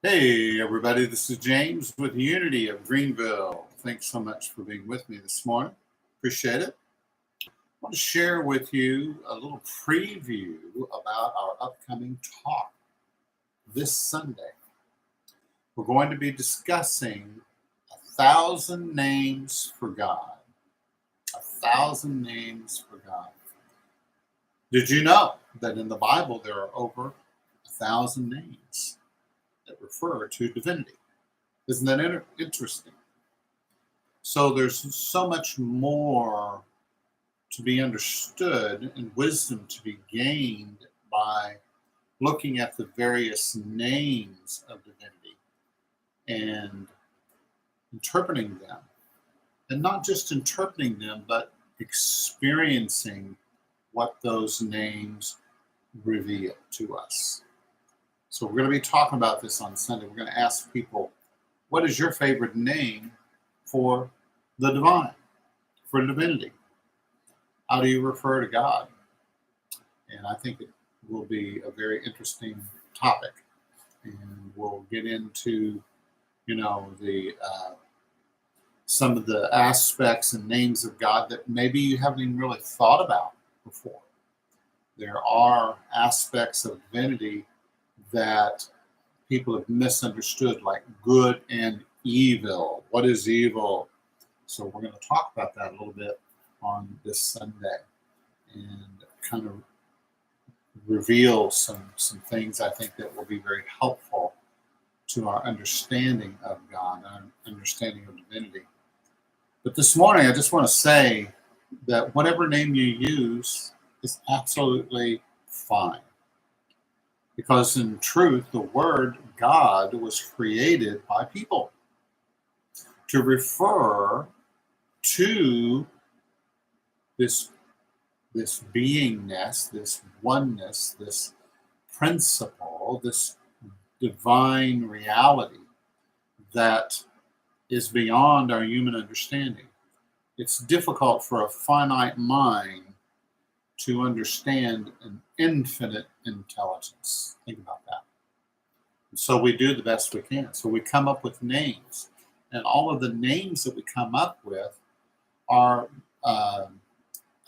Hey, everybody, this is James with Unity of Greenville. Thanks so much for being with me this morning. Appreciate it. I want to share with you a little preview about our upcoming talk this Sunday. We're going to be discussing 1,000 names for God. 1,000 names for God. Did you know that in the Bible there are over 1,000 names that refer to divinity? Isn't that interesting? So there's so much more to be understood and wisdom to be gained by looking at the various names of divinity and interpreting them. And not just interpreting them, but experiencing what those names reveal to us. So we're going to be talking about this on Sunday. We're going to ask people, what is your favorite name for the divine, for divinity? How do you refer to God? And I think it will be a very interesting topic. And we'll get into, the some of the aspects and names of God that maybe you haven't even really thought about before. There are aspects of divinity that people have misunderstood, like good and evil. What is evil? So we're going to talk about that a little bit on this Sunday and kind of reveal some things I think that will be very helpful to our understanding of God, our understanding of divinity. But this morning, I just want to say that whatever name you use is absolutely fine. Because in truth, the word God was created by people to refer to this beingness, this oneness, this principle, this divine reality that is beyond our human understanding. It's difficult for a finite mind to understand an infinite intelligence. Think about that. And so we do the best we can. So we come up with names. And all of the names that we come up with are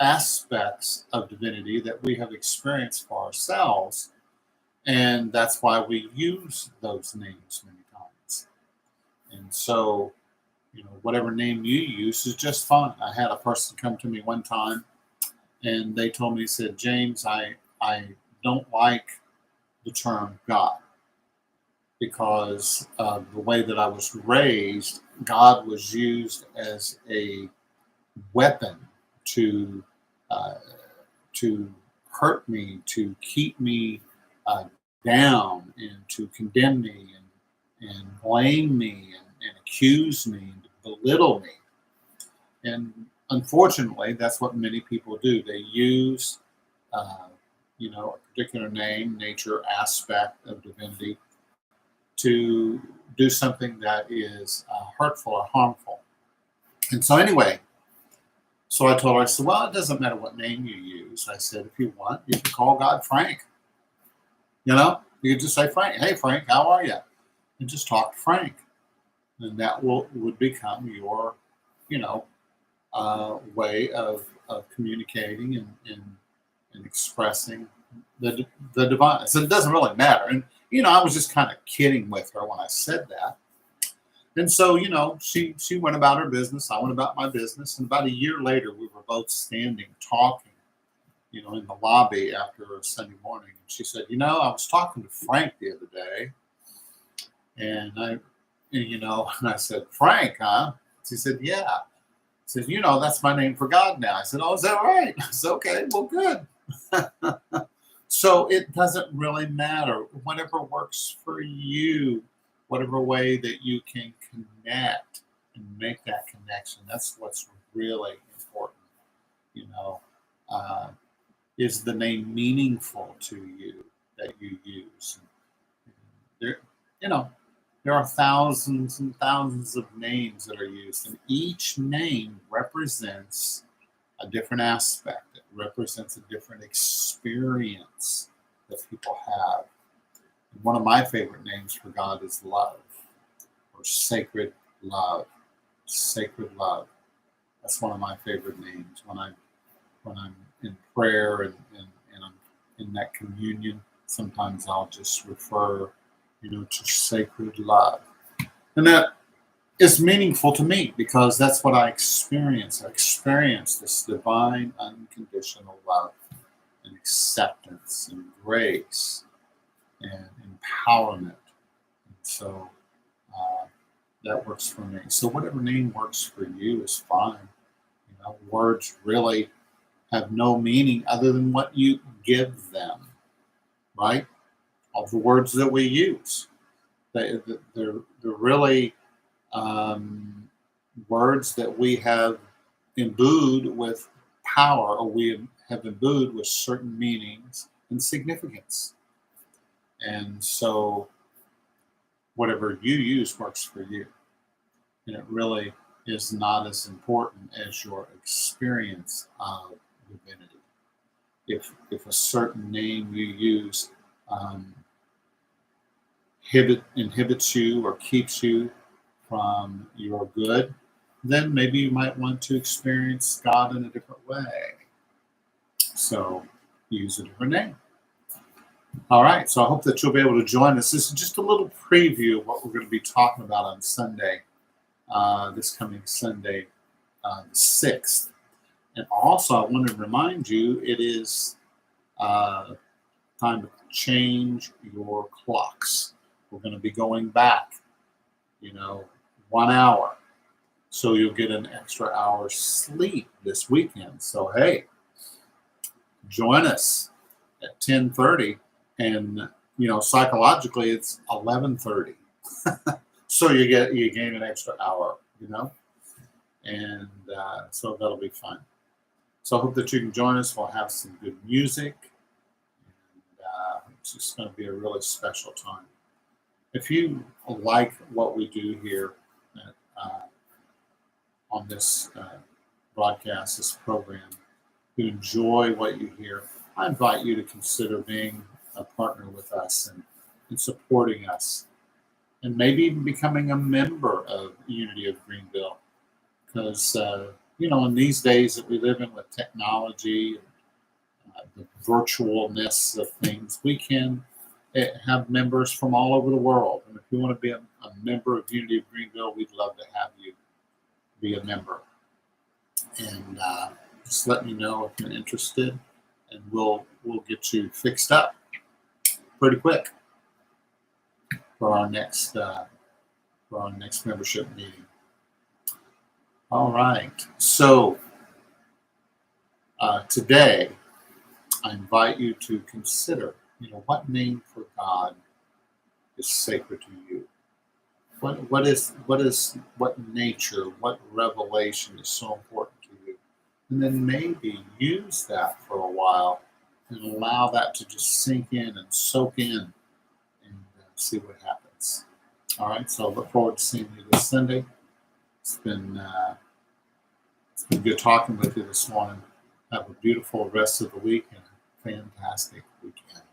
aspects of divinity that we have experienced for ourselves. And that's why we use those names many times. And so, whatever name you use is just fine. I had a person come to me one time and they told me, he said, James, I don't like the term God because of the way that I was raised. God was used as a weapon to hurt me, to keep me down, and to condemn me and blame me and accuse me and belittle me. And unfortunately, that's what many people do. They use, a particular name, nature, aspect of divinity to do something that is hurtful or harmful. And so anyway, so I told her, I said, well, it doesn't matter what name you use. I said, if you want, you can call God Frank. You could just say, Frank, hey, Frank, how are you? And just talk to Frank. And that would become your, way of communicating and expressing the divine. So it doesn't really matter. And, I was just kind of kidding with her when I said that. And so, she went about her business. I went about my business. And about a year later, we were both standing talking, in the lobby after a Sunday morning. And she said, I was talking to Frank the other day. And I said, Frank, huh? She said, yeah. She said, that's my name for God now. I said, oh, is that right? I said, okay, well, good. So it doesn't really matter. Whatever works for you, whatever way that you can connect and make that connection, that's what's really important. Is the name meaningful to you that you use? There, there are thousands and thousands of names that are used, and each name represents a different aspect. It represents a different experience that people have. One of my favorite names for God is love, or sacred love. Sacred love. That's one of my favorite names. When I'm in prayer and I'm in that communion, sometimes I'll just refer, to sacred love. And that is meaningful to me because that's what I experience. I experience this divine, unconditional love and acceptance and grace and empowerment. And so that works for me. So whatever name works for you is fine. Words really have no meaning other than what you give them, right? All the words that we use, they're really words that we have imbued with power, or we have imbued with certain meanings and significance. And so whatever you use works for you. And it really is not as important as your experience of divinity. If a certain name you use inhibits you or keeps you from your good, then maybe you might want to experience God in a different way. So use a different name. All right, so I hope that you'll be able to join us. This is just a little preview of what we're going to be talking about on Sunday, this coming Sunday, the 6th. And also, I want to remind you, it is time to change your clocks. We're going to be going back, 1 hour. So you'll get an extra hour's sleep this weekend. So, hey, join us at 10:30. And, psychologically, it's 11:30. So you gain an extra hour, And so that'll be fun. So I hope that you can join us. We'll have some good music. And it's just going to be a really special time. If you like what we do here on this broadcast, this program, you enjoy what you hear, I invite you to consider being a partner with us and supporting us. And maybe even becoming a member of Unity of Greenville. Because, in these days that we live in with technology, the virtualness of things, we can have members from all over the world. And if you want to be a member of Unity of Greenville, we'd love to have you be a member. And just let me know if you're interested, and we'll get you fixed up pretty quick for our next membership meeting. All right. So today, I invite you to consider, what name for God is sacred to you. What nature, what revelation is so important to you, and then maybe use that for a while and allow that to just sink in and soak in, and see what happens. All right. So I look forward to seeing you this Sunday. It's been good talking with you this morning. Have a beautiful rest of the week and a fantastic weekend.